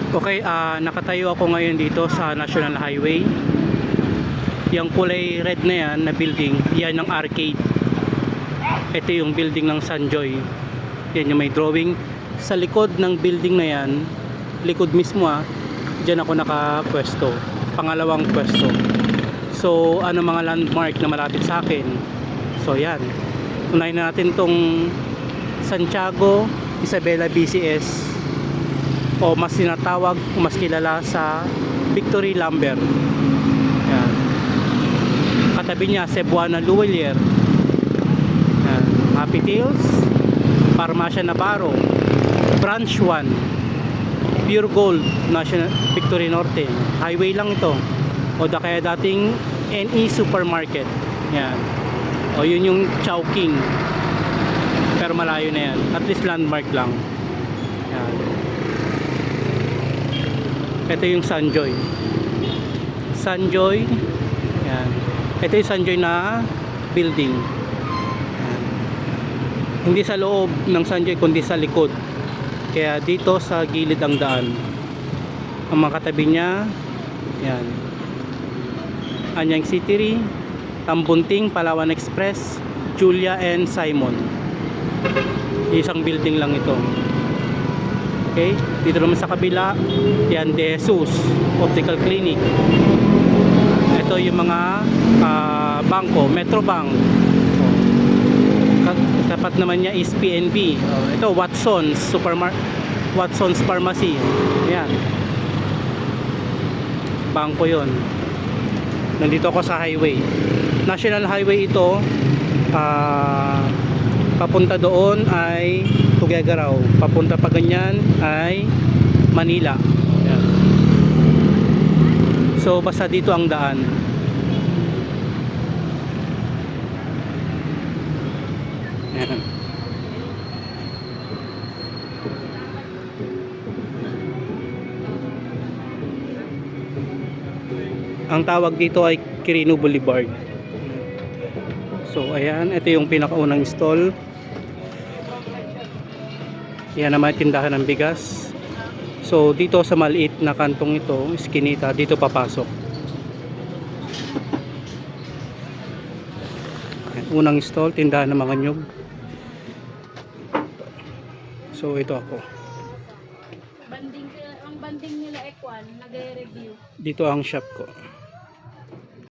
Okay, nakatayo ako ngayon dito sa National Highway. Yung kulay red na yan na building, yan ang arcade. Ito yung building ng Sunjoy. Yan yung may drawing. Sa likod ng building na yan, likod mismo dyan ako nakapwesto. Pangalawang pwesto. So, ano mga landmark na malapit sa akin? So, yan. Unahin na natin tong Santiago Isabela BCS, o mas sinatawag o mas kilala sa Victory Lumber. Yan. Katabi niya Cebuana Luwelier. Yan. Happy Tales, Farmacia Navarro, Branch 1, Pure Gold, National Victory Norte. Highway lang ito. O kaya dating NE Supermarket. Yan. O yun yung Chowking. Pero malayo na yan. At least landmark lang. Yan. Ito yung Sunjoy. Sunjoy. Yan. Ito yung Sunjoy na building. Yan. Hindi sa loob ng Sunjoy kundi sa likod. Kaya dito sa gilid ang daan. Ang mga katabi niya, yan. Anyang City, Tambunting, Palawan Express, Julia and Simon. Isang building lang ito. Okay, dito naman sa kabila, yan De Jesus Optical Clinic. Ito yung mga bangko, Metrobank. Tapat naman niya is PNB. Ito Watson's Watson's Pharmacy. Yan. Bangko 'yon. Nandito ako sa highway. National Highway ito. Papunta doon ay Tuguegarao, papunta pa ganyan ay Manila. Yan. So basta dito ang daan. Yan. Ang tawag dito ay Quirino Boulevard. So ayan, ito yung pinakaunang stall. Yan naman tindahan ng bigas. So dito sa maliit na kantong ito, iskinita, dito papasok. Unang stall, tindahan ng mga nyug. So ito ako. Ang banding nila Ekwan, nag-review. Dito ang shop ko.